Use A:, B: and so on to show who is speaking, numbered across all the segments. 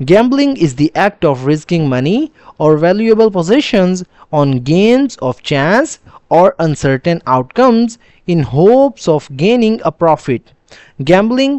A: Gambling is the act of risking money or valuable possessions on games of chance or uncertain outcomes in hopes of gaining a profit. Gambling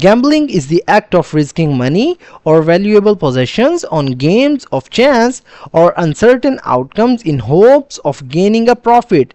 A: Gambling is the act of risking money or valuable possessions on games of chance or uncertain outcomes in hopes of gaining a profit.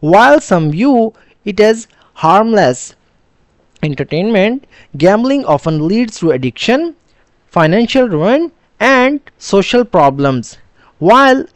A: While some view it as harmless entertainment, gambling often leads to addiction, financial ruin and social problems. While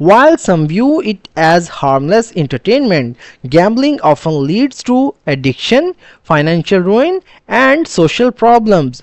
A: While some view it as harmless entertainment, gambling often leads to addiction, financial ruin and social problems.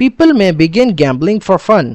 A: People may begin gambling for fun.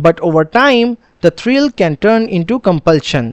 A: But over time the thrill can turn into compulsion.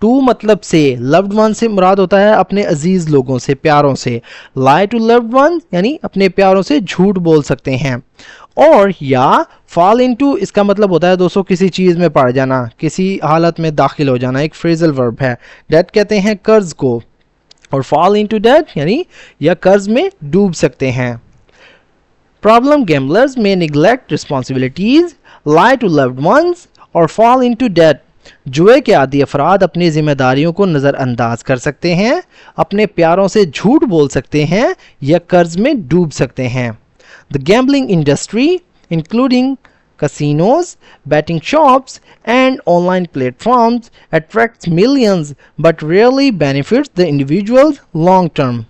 A: ٹو مطلب سے, loved one سے مراد ہوتا ہے اپنے عزیز لوگوں سے, پیاروں سے. لائی ٹو لوڈ ون یعنی اپنے پیاروں سے جھوٹ بول سکتے ہیں. اور یا فال انٹو اس کا مطلب ہوتا ہے دوستوں کسی چیز میں پڑ جانا, کسی حالت میں داخل ہو جانا, ایک فریزل ورب ہے. ڈیٹ کہتے ہیں قرض کو, اور فال انٹو ڈیٹ یعنی یا قرض میں ڈوب سکتے ہیں. پرابلم گیمبلرز میں neglect responsibilities, lie to loved ones اور فال انٹو ڈیٹ. جوئے کے عادی افراد اپنی ذمہ داریوں کو نظر انداز کر سکتے ہیں, اپنے پیاروں سے جھوٹ بول سکتے ہیں یا قرض میں ڈوب سکتے ہیں. The gambling industry, including casinos, betting shops, and online platforms, attracts millions but rarely benefits the individuals long term.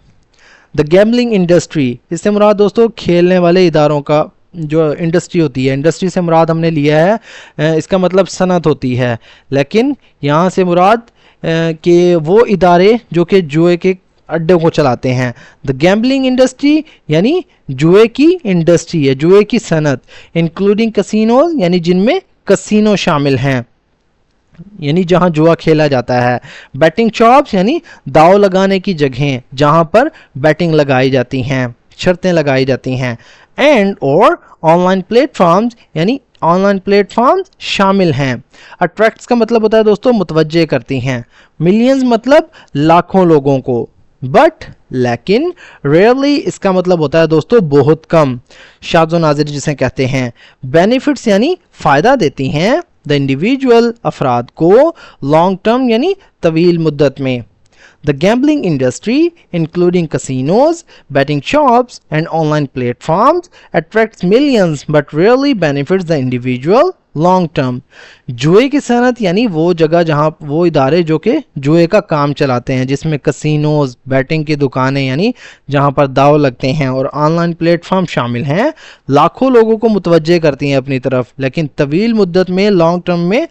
A: The gambling industry, اس سے مراد دوستو کھیلنے والے اداروں کا جو انڈسٹری ہوتی ہے, انڈسٹری سے مراد ہم نے لیا ہے اس کا مطلب صنعت ہوتی ہے, لیکن یہاں سے مراد کہ وہ ادارے جو کہ جوئے کے اڈوں کو چلاتے ہیں. دا گیمبلنگ انڈسٹری یعنی جوئے کی انڈسٹری ہے, جوئے کی صنعت. انکلوڈنگ کسینوز یعنی جن میں کسینو شامل ہیں, یعنی جہاں جوا کھیلا جاتا ہے. بیٹنگ شاپس یعنی داؤ لگانے کی جگہیں جہاں پر بیٹنگ لگائی جاتی ہیں, شرطیں لگائی جاتی ہیں. اینڈ اور آن لائن پلیٹ فارمز یعنی آن لائن پلیٹ فارمز شامل ہیں. اٹریکٹس کا مطلب ہوتا ہے دوستوں متوجہ کرتی ہیں. ملینز مطلب لاکھوں لوگوں کو. بٹ لیکن ریئرلی اس کا مطلب ہوتا ہے دوستو بہت کم, شاذ و نادر جسے کہتے ہیں. بینیفٹس یعنی فائدہ دیتی ہیں دا انڈیویجول افراد کو, لانگ ٹرم یعنی طویل مدت میں. The gambling industry, including casinos, betting shops, and online platforms, attracts millions but rarely benefits the individual long term. جوئے کی صنعت یعنی وہ جگہ جہاں وہ ادارے جو کہ جوئے کا کام چلاتے ہیں, جس میں کسینوز, بیٹنگ کی دکانیں یعنی جہاں پر داؤ لگتے ہیں, اور آن لائن پلیٹ فارم شامل ہیں, لاکھوں لوگوں کو متوجہ کرتی ہیں اپنی طرف, لیکن طویل مدت میں لانگ ٹرم میں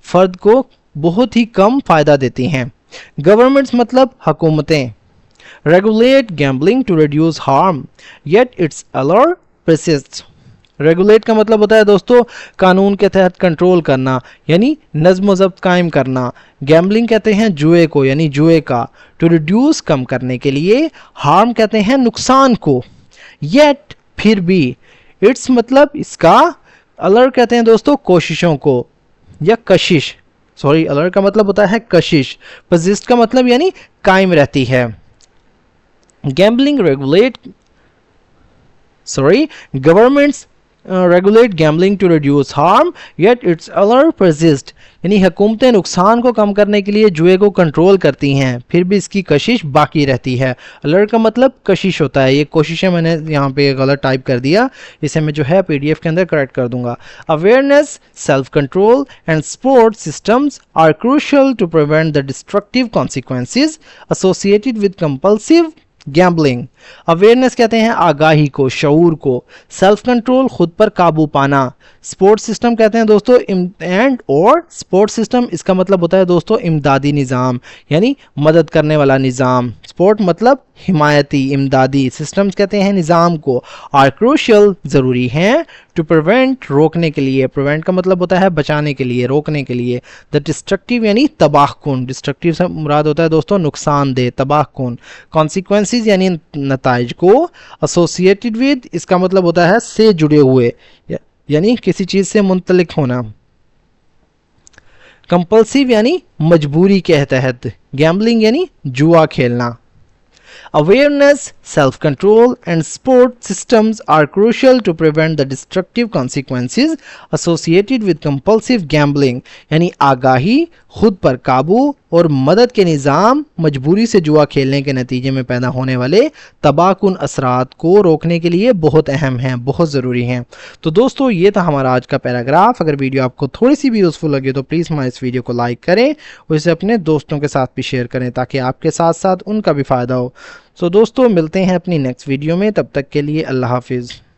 A: فرد کو بہت ہی کم فائدہ دیتی ہیں. گورنمنٹس مطلب حکومتیں. Regulate gambling to reduce harm yet its allure persists. Regulate کا مطلب ہوتا ہے دوستو قانون کے تحت کنٹرول کرنا یعنی نظم و ضبط قائم کرنا. گیمبلنگ کہتے ہیں جوئے کو یعنی جوئے کا. ٹو ریڈیوس کم کرنے کے لیے, ہارم کہتے ہیں نقصان کو. یٹ پھر بھی, اٹس مطلب اس کا, allure کہتے ہیں دوستو کوششوں کو یا کشش, allure کا مطلب ہوتا ہے کشش. persist کا مطلب یعنی قائم رہتی ہے. Gambling governments regulate gambling to reduce harm yet its allure persist. یعنی حکومتیں نقصان کو کم کرنے کے لیے جوئے کو کنٹرول کرتی ہیں, پھر بھی اس کی کشش باقی رہتی ہے. allure کا مطلب کشش ہوتا ہے. یہ کوششیں میں نے یہاں پہ غلط ٹائپ کر دیا, اسے میں جو ہے PDF کے اندر کریکٹ کر دوں گا. awareness, self control and support systems are crucial to prevent the destructive consequences associated with compulsive gambling. Awareness کہتے ہیں آگاہی کو, شعور کو. سیلف کنٹرول خود پر قابو پانا. سپورٹ سسٹم کہتے ہیں دوستو اینڈ اور سپورٹ سسٹم اس کا مطلب ہوتا ہے دوستو امدادی نظام یعنی مدد کرنے والا نظام. سپورٹ مطلب حمایتی, امدادی. سسٹمز کہتے ہیں نظام کو. آر کروشل ضروری ہیں. ٹو پریونٹ روکنے کے لیے, پریونٹ کا مطلب ہوتا ہے بچانے کے لیے, روکنے کے لیے. دا ڈسٹرکٹیو یعنی تباہ کن, ڈسٹرکٹیو سے مراد ہوتا ہے دوستو نقصان دہ, تباہ کن. کانسیکوینسز یعنی نتائج کو. ایسوسیٹڈ ود اس کا مطلب ہوتا ہے سے جڑے ہوئے یعنی کسی چیز سے منطلق ہونا. کمپلسیو یعنی مجبوری کے تحت. گیمبلنگ یعنی جوا کھیلنا. Awareness, self-control and support systems are crucial to prevent the destructive consequences associated with compulsive gambling. یعنی آگاہی, خود پر قابو اور مدد کے نظام مجبوری سے جوا کھیلنے کے نتیجے میں پیدا ہونے والے تباہ کن اثرات کو روکنے کے لیے بہت اہم ہیں, بہت ضروری ہیں. تو دوستو یہ تھا ہمارا آج کا پیراگراف. اگر ویڈیو آپ کو تھوڑی سی بھی یوزفل لگے تو پلیز ہمارے اس ویڈیو کو لائک کریں اور اسے اپنے دوستوں کے ساتھ بھی شیئر کریں تاکہ آپ کے ساتھ ساتھ ان کا بھی فائدہ ہو. دوستو ملتے ہیں اپنی نیکسٹ ویڈیو میں, تب تک کے لیے اللہ حافظ.